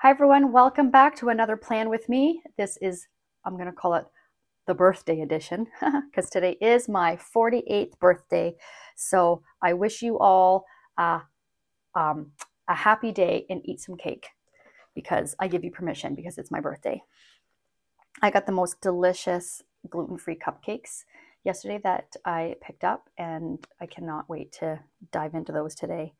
Hi everyone, welcome back to another plan with me. This is, I'm going to call it the birthday edition because today is my 48th birthday. So I wish you all um, a happy day and eat some cake because I give you permission because it's my birthday. I got the most delicious gluten-free cupcakes yesterday that I picked up and I cannot wait to dive into those today.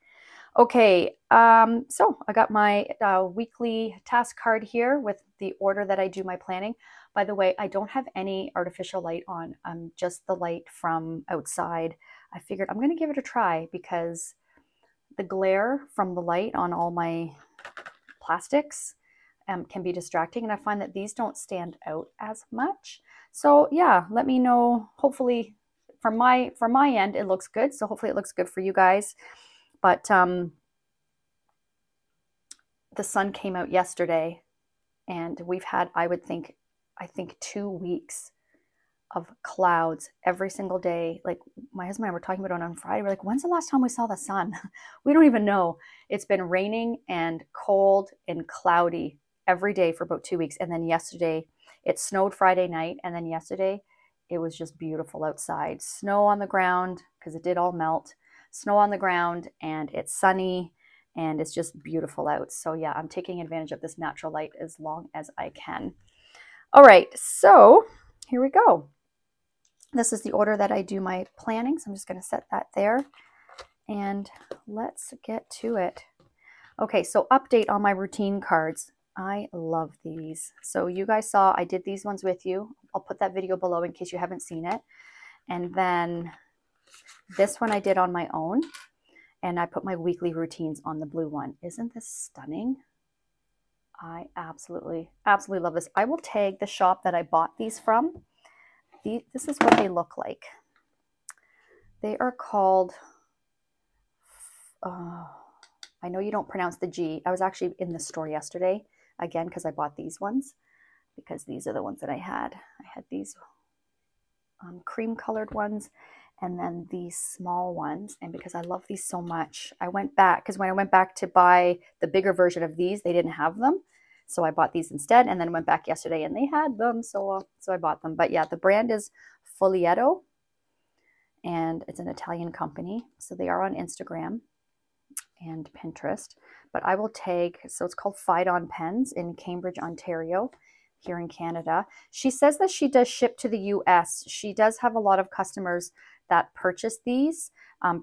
Okay, so I got my weekly task card here with the order that I do my planning. By the way, I don't have any artificial light on, just the light from outside. I figured I'm going to give it a try because the glare from the light on all my plastics can be distracting, and I find that these don't stand out as much. So yeah, let me know. Hopefully from my end, it looks good. So hopefully it looks good for you guys. But the sun came out yesterday and we've had, I think 2 weeks of clouds every single day. Like my husband and I were talking about it on Friday. We're like, when's the last time we saw the sun? We don't even know. It's been raining and cold and cloudy every day for about 2 weeks. And then yesterday it snowed Friday night. And then yesterday it was just beautiful outside. Snow on the ground because it did all melt. Snow on the ground and it's sunny and it's just beautiful out. So yeah, I'm taking advantage of this natural light as long as I can. All right, so here we go. This is the order that I do my planning. So I'm just going to set that there and let's get to it. Okay, so update on my routine cards. I love these. So you guys saw I did these ones with you. I'll put that video below in case you haven't seen it. And then this one I did on my own, and I put my weekly routines on the blue one. Isn't this stunning? I absolutely love this. I will tag the shop that I bought these from. This is what they look like. They are called, I know you don't pronounce the G. I was actually in the store yesterday, again, because I bought these ones, because these are the ones that I had. I had these cream colored ones, and then these small ones. And because I love these so much, I went back, because when I went back to buy the bigger version of these, they didn't have them. So I bought these instead, and then went back yesterday and they had them. So I bought them. But yeah, the brand is Foglietto, and it's an Italian company. So they are on Instagram and Pinterest. But I will tag, so it's called Fidon Pens in Cambridge, Ontario, here in Canada. She says that she does ship to the US. She does have a lot of customers that purchase these.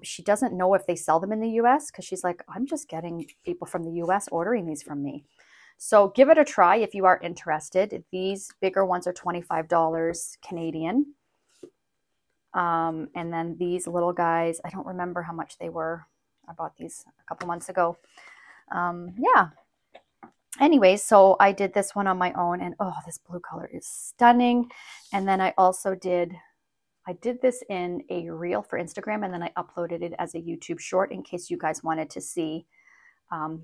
She doesn't know if they sell them in the US because she's like, I'm just getting people from the US ordering these from me. So give it a try if you are interested. These bigger ones are $25 Canadian. And then these little guys, I don't remember how much they were. I bought these a couple months ago. Yeah. Anyways, so I did this one on my own, and oh, this blue color is stunning. And then I also did this in a reel for Instagram, and then I uploaded it as a YouTube short in case you guys wanted to see the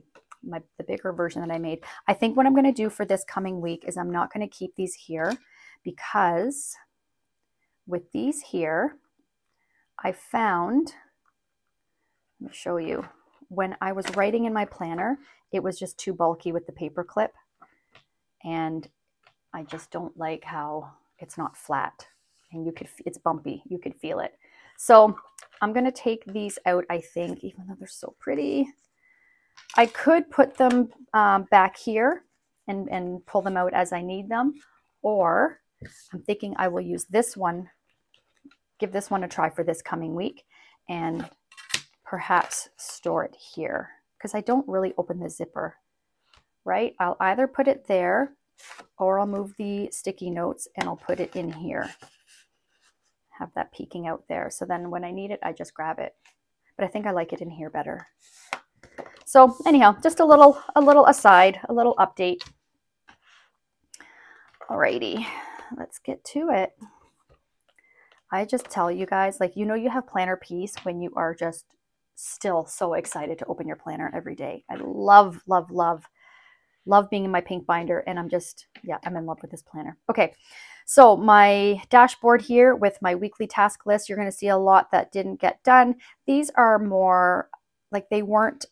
bigger version that I made. I think what I'm going to do for this coming week is I'm not going to keep these here, because with these here, I found, let me show you, when I was writing in my planner, it was just too bulky with the paper clip, and I just don't like how it's not flat, and it's bumpy, you could feel it. So I'm going to take these out, I think, even though they're so pretty. I could put them back here and pull them out as I need them, or I'm thinking I will use this one, give this one a try for this coming week, and perhaps store it here, because I don't really open the zipper, right? I'll either put it there, or I'll move the sticky notes and I'll put it in here. Have that peeking out there. So then when I need it, I just grab it. But I think I like it in here better. So anyhow, just a little aside, a little update. Alrighty, let's get to it. I just tell you guys, like, you know, you have planner peace when you are just still so excited to open your planner every day. I love being in my pink binder, and I'm just, yeah, I'm in love with this planner. Okay, so my dashboard here with my weekly task list, you're going to see a lot that didn't get done. These are more like, they weren't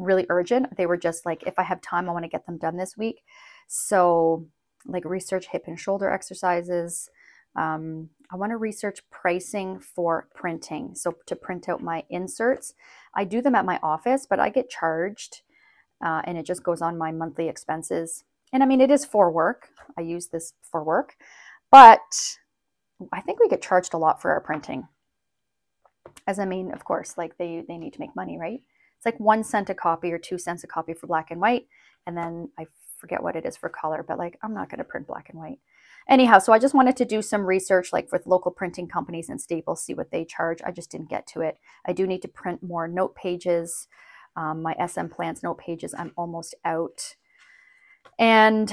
really urgent. They were just like, if I have time, I want to get them done this week. So like research hip and shoulder exercises. I want to research pricing for printing. So to print out my inserts, I do them at my office, but I get charged and it just goes on my monthly expenses. And I mean, it is for work. I use this for work, but I think we get charged a lot for our printing. As I mean, of course, like they need to make money, right? It's like 1 cent a copy or 2 cents a copy for black and white. And then I forget what it is for color, but like, I'm not going to print black and white. Anyhow, so I just wanted to do some research like with local printing companies and Staples, see what they charge. I just didn't get to it. I do need to print more note pages. My SM Plans note pages, I'm almost out. And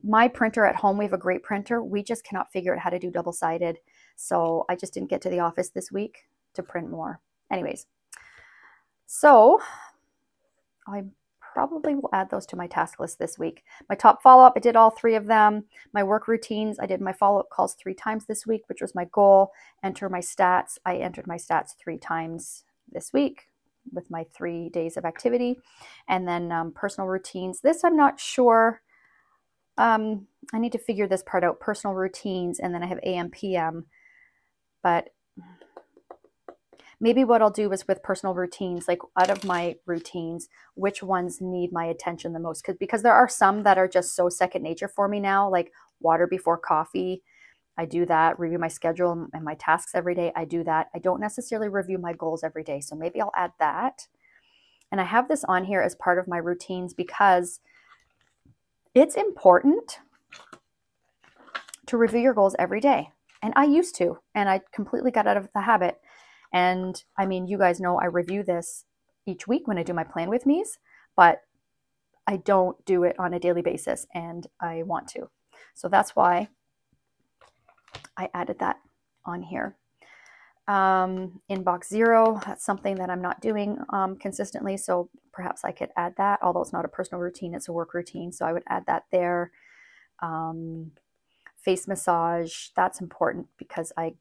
my printer at home, we have a great printer. We just cannot figure out how to do double-sided. So I just didn't get to the office this week to print more. Anyways, so I probably will add those to my task list this week. My top follow-up, I did all 3 of them. My work routines, I did my follow-up calls 3 times this week, which was my goal. Enter my stats. I entered my stats 3 times this week with my 3 days of activity. And then personal routines. This I'm not sure. I need to figure this part out. Personal routines, and then I have AM, PM. But maybe what I'll do is with personal routines, like out of my routines, which ones need my attention the most? Because there are some that are just so second nature for me now, like water before coffee. I do that. Review my schedule and my tasks every day. I do that. I don't necessarily review my goals every day. So maybe I'll add that. And I have this on here as part of my routines because it's important to review your goals every day. And I used to, and I completely got out of the habit. And I mean, you guys know I review this each week when I do my plan with me's, but I don't do it on a daily basis, and I want to. So that's why I added that on here. Inbox 0, that's something that I'm not doing consistently, so perhaps I could add that, although it's not a personal routine, it's a work routine, so I would add that there. Face massage, that's important because I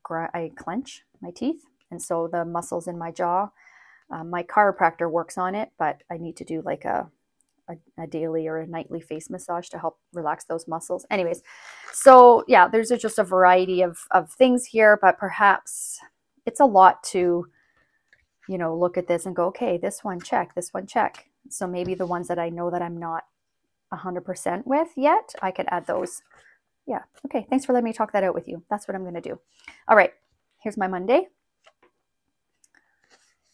clench my teeth, and so the muscles in my jaw, my chiropractor works on it, but I need to do like a daily or a nightly face massage to help relax those muscles. Anyways, so yeah, there's just a variety of things here, but perhaps it's a lot to, you know, look at this and go, okay, this one check, this one check. So maybe the ones that I know that I'm not 100% with yet, I could add those. Yeah, okay, thanks for letting me talk that out with you. That's what I'm going to do. All right, here's my Monday.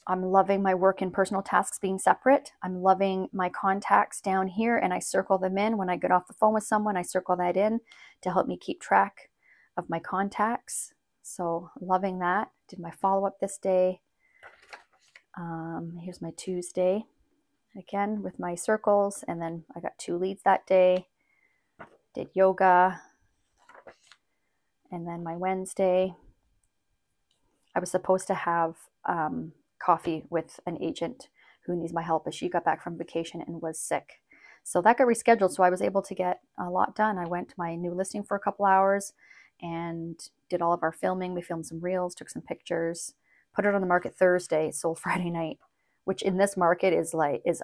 I'm loving my work and personal tasks being separate. I'm loving my contacts down here, and I circle them in. When I get off the phone with someone, I circle that in to help me keep track of my contacts. So loving that. Did my follow-up this day. Here's my Tuesday, again with my circles, and then I got 2 leads that day. Did yoga. And then my Wednesday, I was supposed to have coffee with an agent who needs my help, but she got back from vacation and was sick. So that got rescheduled, so I was able to get a lot done. I went to my new listing for a couple hours and did all of our filming. We filmed some reels, took some pictures, put it on the market Thursday. It sold Friday night, which in this market is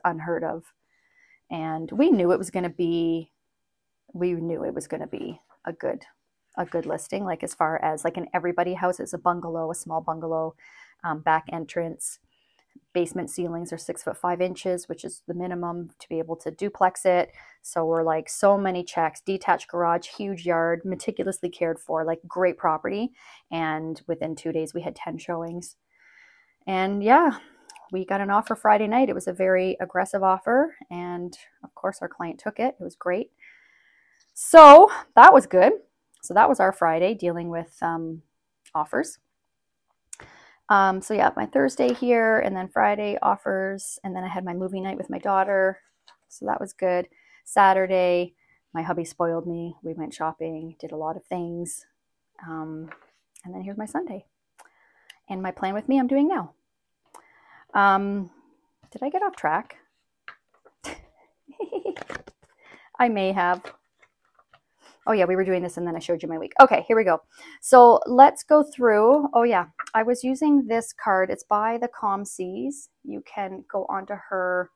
unheard of. And we knew it was going to be a good listing, like as far as like an everybody house. It's a bungalow, a small bungalow, back entrance, basement ceilings are 6'5", which is the minimum to be able to duplex it. So we're like, so many checks, detached garage, huge yard, meticulously cared for, like great property. And within 2 days we had 10 showings. And yeah, we got an offer Friday night. It was a very aggressive offer, and of course our client took it. It was great. So that was good. So that was our Friday, dealing with offers. So yeah, my Thursday here, and then Friday offers, and then I had my movie night with my daughter. So that was good. Saturday, my hubby spoiled me. We went shopping, did a lot of things. And then here's my Sunday. And my plan with me I'm doing now. Did I get off track? I may have. Oh yeah, we were doing this and then I showed you my week. Okay, here we go. So let's go through. Oh yeah, I was using this card. It's by the Calm Seas. You can go onto her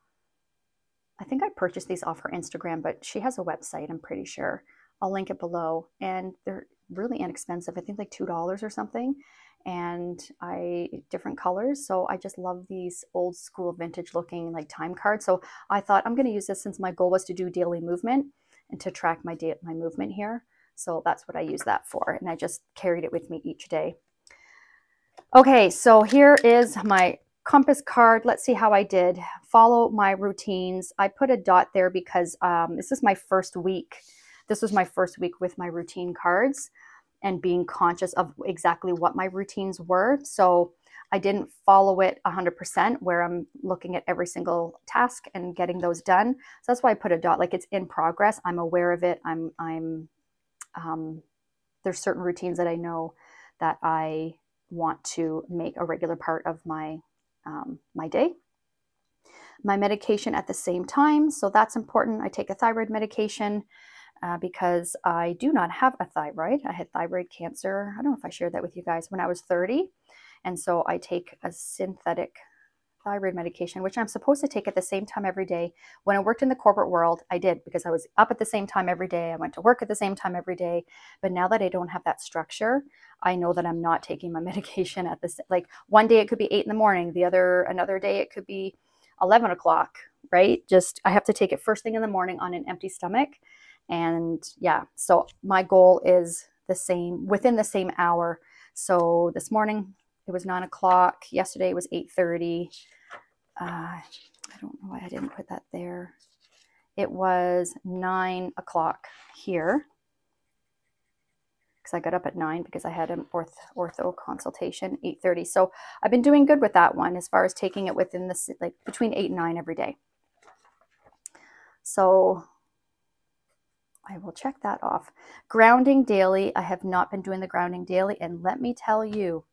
I think I purchased these off her Instagram, but she has a website, I'm pretty sure. I'll link it below. And they're really inexpensive. I think like $2 or something. And different colors. So I just love these old school vintage looking like time cards. So I thought I'm going to use this since my goal was to do daily movement and to track my movement here. So that's what I use that for. And I just carried it with me each day. Okay, so here is my compass card. Let's see how I did. Follow my routines. I put a dot there because this is my first week. This was my first week with my routine cards and being conscious of exactly what my routines were. So I didn't follow it 100% where I'm looking at every single task and getting those done. So that's why I put a dot, like it's in progress. I'm aware of it. There's certain routines that I know that I want to make a regular part of my my day. My medication at the same time, so that's important. I take a thyroid medication because I do not have a thyroid. I had thyroid cancer. I don't know if I shared that with you guys when I was 30. And so I take a synthetic thyroid medication, which I'm supposed to take at the same time every day. When I worked in the corporate world, I did because I was up at the same time every day. I went to work at the same time every day. But now that I don't have that structure, I know that I'm not taking my medication at the, like one day it could be 8 in the morning. Another day it could be 11 o'clock, right? Just, I have to take it first thing in the morning on an empty stomach. And yeah, so my goal is the same, within the same hour. So this morning it was 9 o'clock. Yesterday it was 8:30. I don't know why I didn't put that there. It was 9 o'clock here because I got up at 9 because I had an ortho consultation, 8:30. So I've been doing good with that one as far as taking it within the, like between 8 and 9 every day. So I will check that off. Grounding daily. I have not been doing the grounding daily. And let me tell you,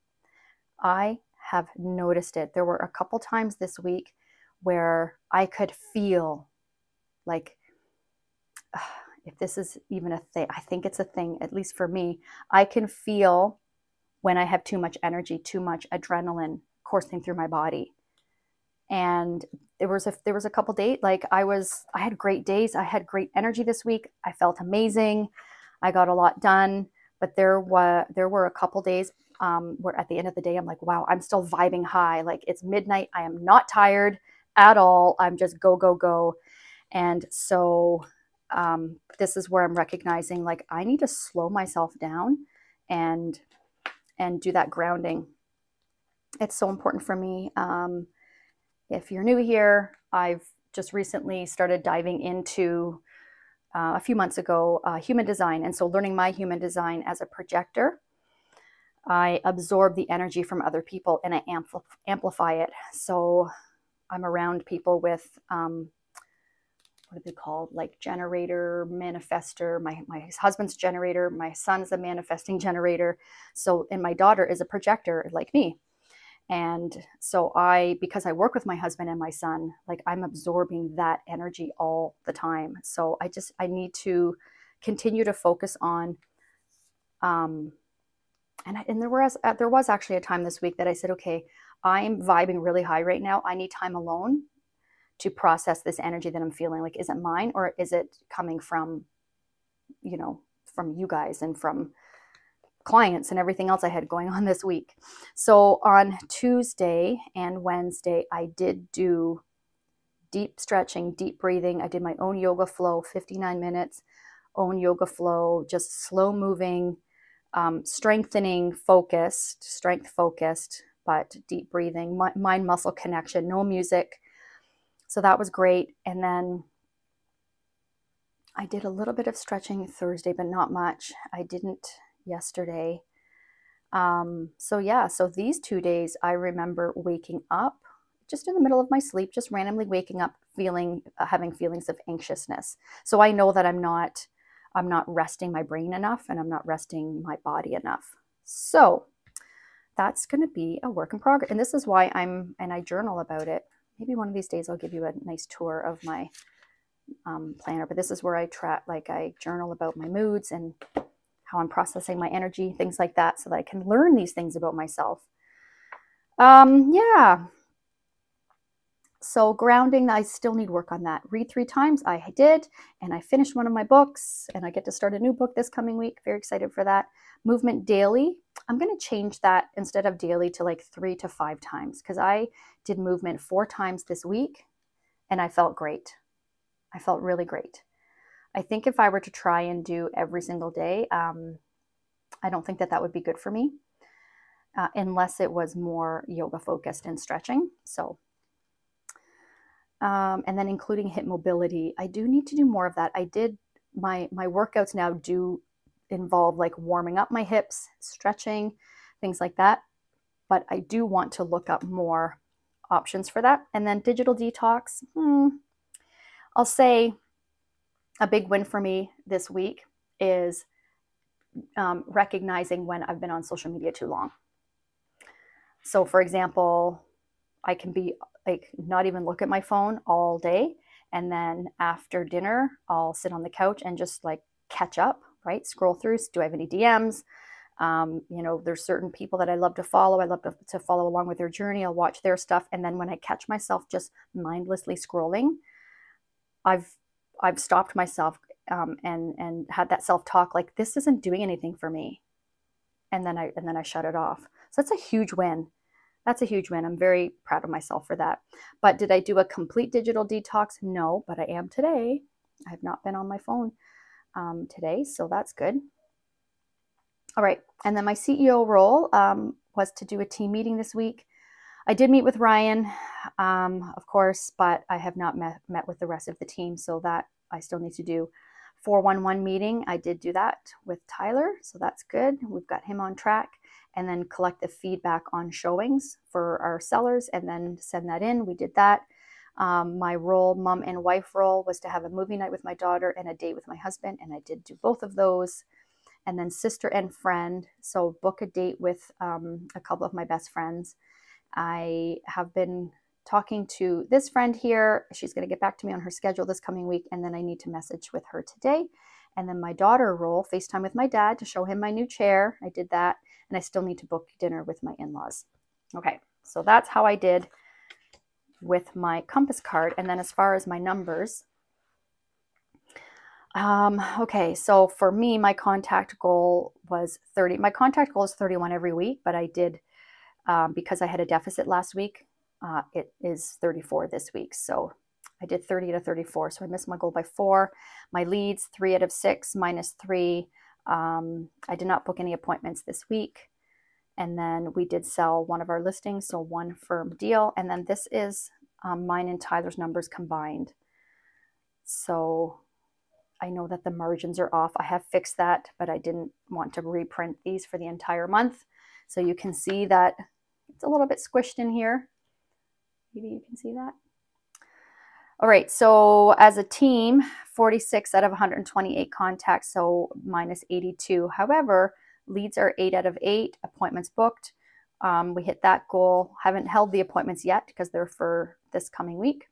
I have noticed it. There were a couple times this week where I could feel like, if this is even a thing, I think it's a thing, at least for me, I can feel when I have too much energy, too much adrenaline coursing through my body. And there was a couple days, like I had great days. I had great energy this week. I felt amazing. I got a lot done, but there were a couple days where at the end of the day, I'm like, wow, I'm still vibing high. Like it's midnight. I am not tired at all. I'm just go, go, go. And so this is where I'm recognizing like I need to slow myself down and do that grounding. It's so important for me. If you're new here, I've just recently started diving into, a few months ago, human design. And so learning my human design as a projector, I absorb the energy from other people and I amplify it. So I'm around people with, what are they called? Like generator, manifester, my husband's generator, my son's a manifesting generator. So, and my daughter is a projector like me. And so because I work with my husband and my son, like I'm absorbing that energy all the time. So I need to continue to focus on, and there was actually a time this week that I said, okay, I'm vibing really high right now. I need time alone to process this energy that I'm feeling. Like, is it mine or is it coming from, from you guys and from clients and everything else I had going on this week. So on Tuesday and Wednesday, I did do deep stretching, deep breathing. I did my own yoga flow, 59 minutes, own yoga flow, just slow moving, strengthening, strength focused, but deep breathing, mind muscle connection, no music. So that was great. And then I did a little bit of stretching Thursday, but not much. I didn't yesterday. So these 2 days I remember waking up just in the middle of my sleep, just randomly waking up having feelings of anxiousness. So I know that I'm not resting my brain enough and I'm not resting my body enough. So that's going to be a work in progress. And this is why I journal about it. Maybe one of these days I'll give you a nice tour of my planner, but this is where I journal about my moods and how I'm processing my energy, things like that, so that I can learn these things about myself. Yeah. So grounding, I still need work on that. Read 3 times, I did, and I finished one of my books, and I get to start a new book this coming week. Very excited for that. Movement daily, I'm going to change that instead of daily to like 3 to 5 times, because I did movement 4 times this week, and I felt great. I felt really great. I think if I were to try and do every single day, I don't think that that would be good for me, unless it was more yoga focused and stretching. So and then including hip mobility. I do need to do more of that. I did, my workouts now do involve like warming up my hips, stretching, things like that. But I do want to look up more options for that. And then digital detox, I'll say a big win for me this week is recognizing when I've been on social media too long. So for example, I can be like not even look at my phone all day, and then after dinner I'll sit on the couch and just like catch up, right? Scroll through, do I have any DMs? You know, there's certain people that I love to follow. I love to follow along with their journey. I'll watch their stuff, and then when I catch myself just mindlessly scrolling, I've stopped myself and had that self-talk like, this isn't doing anything for me, and then I shut it off. So that's a huge win. That's a huge win. I'm very proud of myself for that. But did I do a complete digital detox? No, but I am today. I have not been on my phone today, so that's good. All right, and then my CEO role was to do a team meeting this week. I did meet with Ryan, of course, but I have not met with the rest of the team, so that I still need to do. 411 meeting, I did do that with Tyler, so that's good. We've got him on track. And then collect the feedback on showings for our sellers and then send that in. We did that. My role, mom and wife role, was to have a movie night with my daughter and a date with my husband, and I did do both of those. And then sister and friend, so book a date with a couple of my best friends. I have been talking to this friend here. She's going to get back to me on her schedule this coming week, and then I need to message with her today. And then my daughter role, FaceTime with my dad to show him my new chair. I did that, and I still need to book dinner with my in-laws. Okay, so that's how I did with my compass card. And then as far as my numbers, okay, so for me, my contact goal was 30. My contact goal is 31 every week, but I did, because I had a deficit last week, it is 34 this week. So I did 30 to 34. So I missed my goal by 4. My leads, 3 out of 6, minus 3. I did not book any appointments this week. And then we did sell one of our listings, so 1 firm deal. And then this is mine and Tyler's numbers combined. So I know that the margins are off. I have fixed that, but I didn't want to reprint these for the entire month. So you can see that it's a little bit squished in here. Maybe you can see that. All right, so as a team, 46 out of 128 contacts, so minus 82. However, leads are 8 out of 8, appointments booked. We hit that goal. Haven't held the appointments yet because they're for this coming week.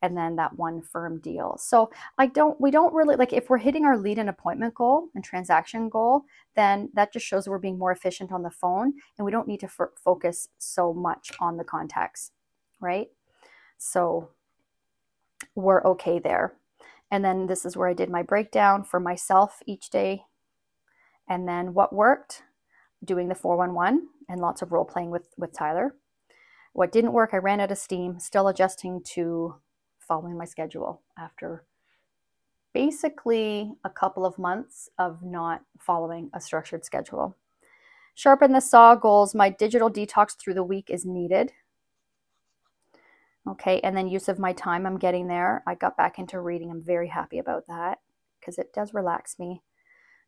And then that 1 firm deal. So we don't really, like, if we're hitting our lead and appointment goal and transaction goal, then that just shows we're being more efficient on the phone, and we don't need to focus so much on the contacts, right? So we're okay there. And then this is where I did my breakdown for myself each day. And then what worked, doing the 411 and lots of role playing with Tyler. What didn't work, I ran out of steam, still adjusting to following my schedule after basically a couple of months of not following a structured schedule. Sharpen the saw goals. My digital detox through the week is needed. Okay, and then use of my time, I'm getting there. I got back into reading. I'm very happy about that because it does relax me.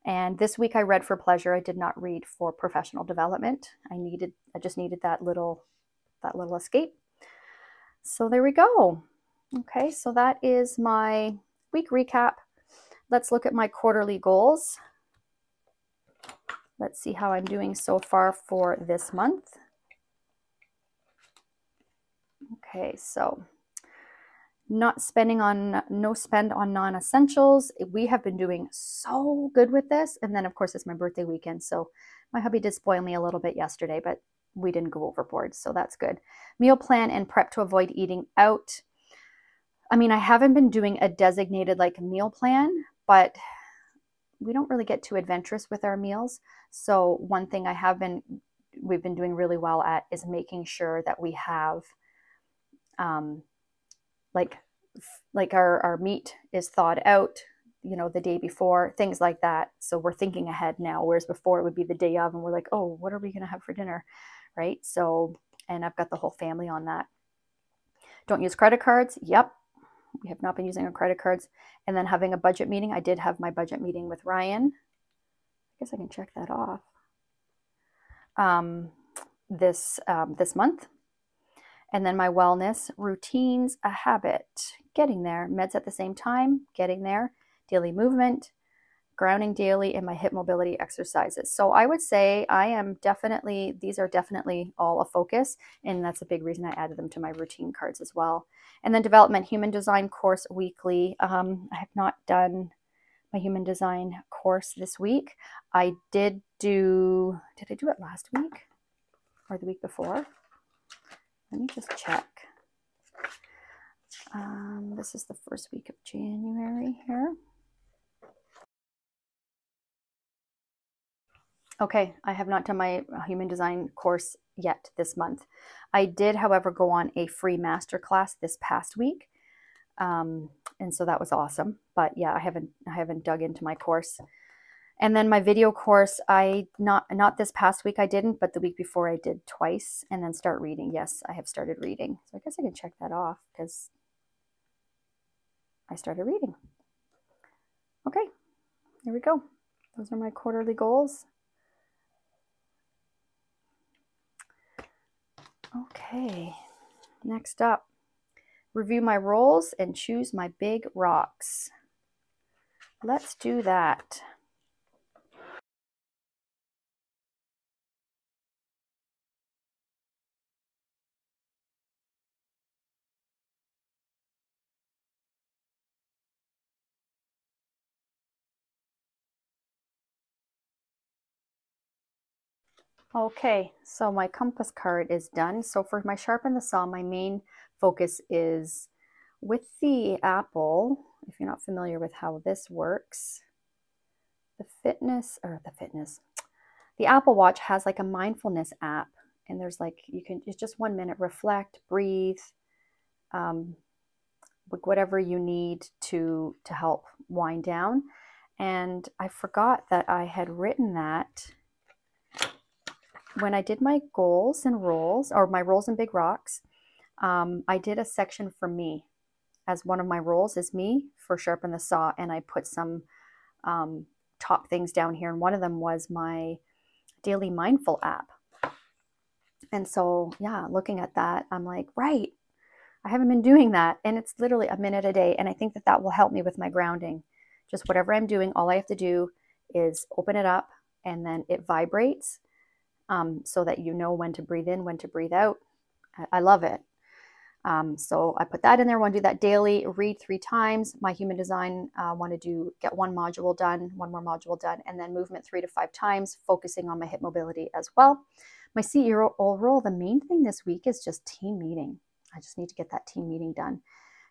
And this week I read for pleasure. I did not read for professional development. I just needed that little escape. So there we go. Okay, so that is my week recap. Let's look at my quarterly goals. Let's see how I'm doing so far for this month. Okay, so no spend on non-essentials. We have been doing so good with this. And then of course it's my birthday weekend. So my hubby did spoil me a little bit yesterday, but we didn't go overboard, so that's good. Meal plan and prep to avoid eating out. I mean, I haven't been doing a designated like meal plan, but we don't really get too adventurous with our meals. So one thing we've been doing really well at is making sure that we have like our meat is thawed out, you know, the day before, things like that. So we're thinking ahead now, whereas before it would be the day of and we're like, oh, what are we going to have for dinner? Right? So, and I've got the whole family on that. Don't use credit cards. Yep. We have not been using our credit cards. And then having a budget meeting. I did have my budget meeting with Ryan. I guess I can check that off. This month. And then my wellness, routines, a habit, getting there. Meds at the same time, getting there. Daily movement, grounding daily, and my hip mobility exercises. So I would say these are definitely all a focus, and that's a big reason I added them to my routine cards as well. And then development, human design course weekly. I have not done my human design course this week. Did I do it last week or the week before? Let me just check. This is the first week of January here. Okay, I have not done my human design course yet this month. I did, however, go on a free masterclass this past week. And so that was awesome. But yeah, I haven't dug into my course. And then my video course, not this past week I didn't, but the week before I did twice. And then start reading. Yes, I have started reading. So I guess I can check that off because I started reading. Okay, there we go. Those are my quarterly goals. Okay, next up, review my rolls and choose my big rocks. Let's do that. Okay, so my compass card is done. So for my sharpen the saw, my main focus is with the Apple. If you're not familiar with how this works, the Apple Watch has like a mindfulness app, and there's like, it's just 1 minute, reflect, breathe, whatever you need to help wind down. And I forgot that I had written that when I did my goals and rolls, or my rolls and big rocks. I did a section for me, as one of my rolls is me for sharpen the saw, and I put some top things down here, and one of them was my daily mindful app. And so yeah, looking at that, I'm like, right, I haven't been doing that, and it's literally a minute a day, and I think that will help me with my grounding. Just whatever I'm doing, all I have to do is open it up, and then it vibrates, so that you know when to breathe in, when to breathe out. I love it. So I put that in there. I want to do that daily. Read 3 times. My human design, want to get 1 module done, 1 more module done, and then movement 3 to 5 times, focusing on my hip mobility as well. My CEO roll, the main thing this week is just team meeting. I just need to get that team meeting done.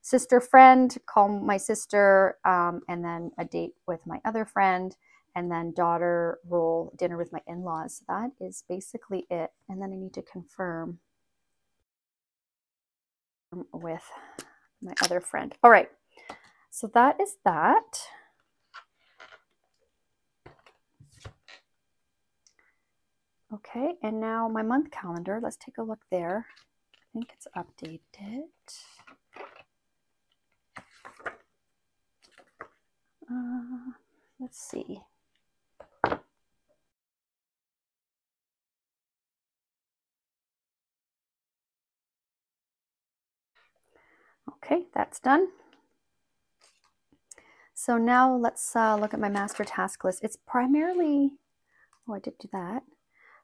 Sister friend, call my sister, and then a date with my other friend, and then daughter roll, dinner with my in-laws. That is basically it. And then I need to confirm with my other friend. All right, so that is that. Okay, and now my month calendar. Let's take a look there. I think it's updated. Let's see. Okay, that's done. So now let's look at my master task list. It's primarily, oh, I did do that.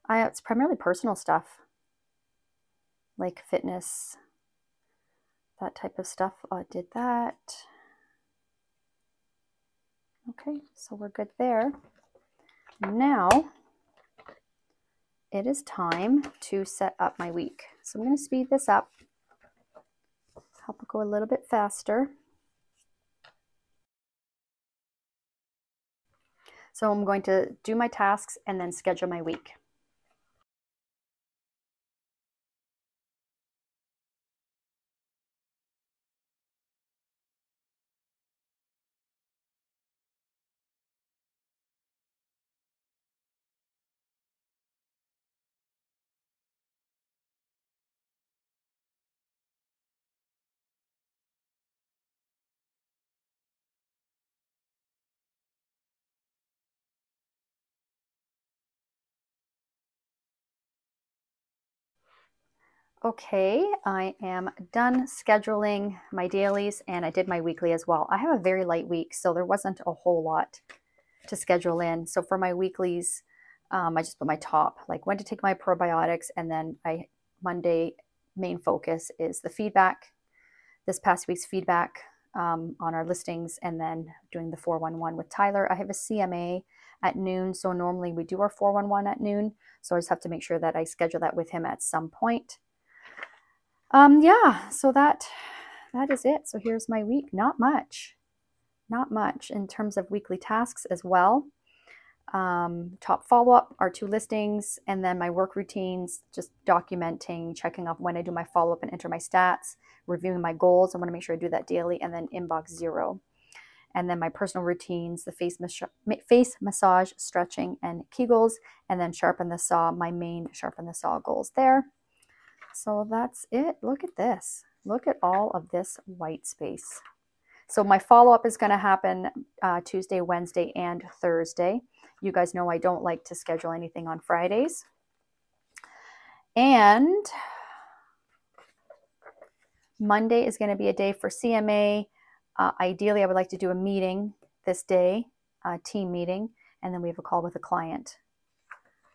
It's primarily personal stuff, like fitness, that type of stuff. I did that. Okay, so we're good there. Now, it is time to set up my week. So I'm going to speed this up, help it go a little bit faster. So I'm going to do my tasks and then schedule my week. Okay, I am done scheduling my dailies and I did my weekly as well. I have a very light week, so there wasn't a whole lot to schedule in. So for my weeklies, I just put my top, like when to take my probiotics, and then Monday main focus is the feedback, this past week's feedback on our listings, and then doing the 411 with Tyler. I have a CMA at noon, so normally we do our 411 at noon, so I just have to make sure that I schedule that with him at some point. Yeah, so that is it. So here's my week. Not much in terms of weekly tasks as well. Top follow-up, our 2 listings, and then my work routines, just documenting, checking off when I do my follow-up and enter my stats, reviewing my goals. I want to make sure I do that daily, and then inbox 0. And then my personal routines, the face massage, stretching, and Kegels, and then sharpen the saw, my main sharpen the saw goals there. So that's it. Look at this. Look at all of this white space. So my follow-up is going to happen Tuesday, Wednesday, and Thursday. You guys know I don't like to schedule anything on Fridays. And Monday is going to be a day for CMA. Ideally, I would like to do a meeting this day, a team meeting, and then we have a call with a client.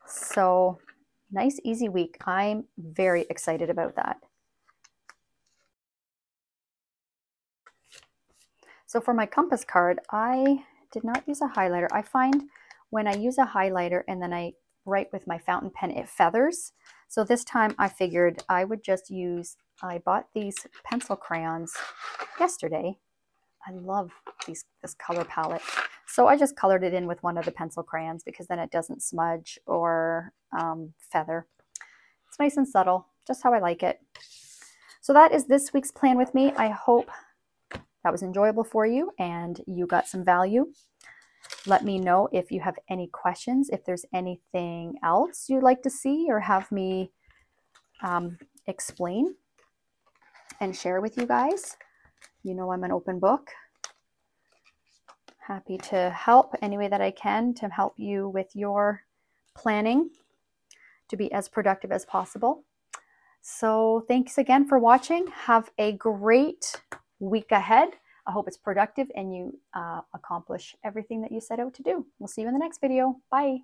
So nice, easy week. I'm very excited about that. So for my compass card, I did not use a highlighter. I find when I use a highlighter and then I write with my fountain pen, it feathers. So this time I figured I would just use, I bought these pencil crayons yesterday. I love this color palette. So I just colored it in with one of the pencil crayons because then it doesn't smudge or feather. It's nice and subtle, just how I like it. So that is this week's plan with me. I hope that was enjoyable for you and you got some value. Let me know if you have any questions, if there's anything else you'd like to see or have me explain and share with you guys. You know I'm an open book. Happy to help any way that I can to help you with your planning to be as productive as possible. So thanks again for watching. Have a great week ahead. I hope it's productive and you accomplish everything that you set out to do. We'll see you in the next video. Bye.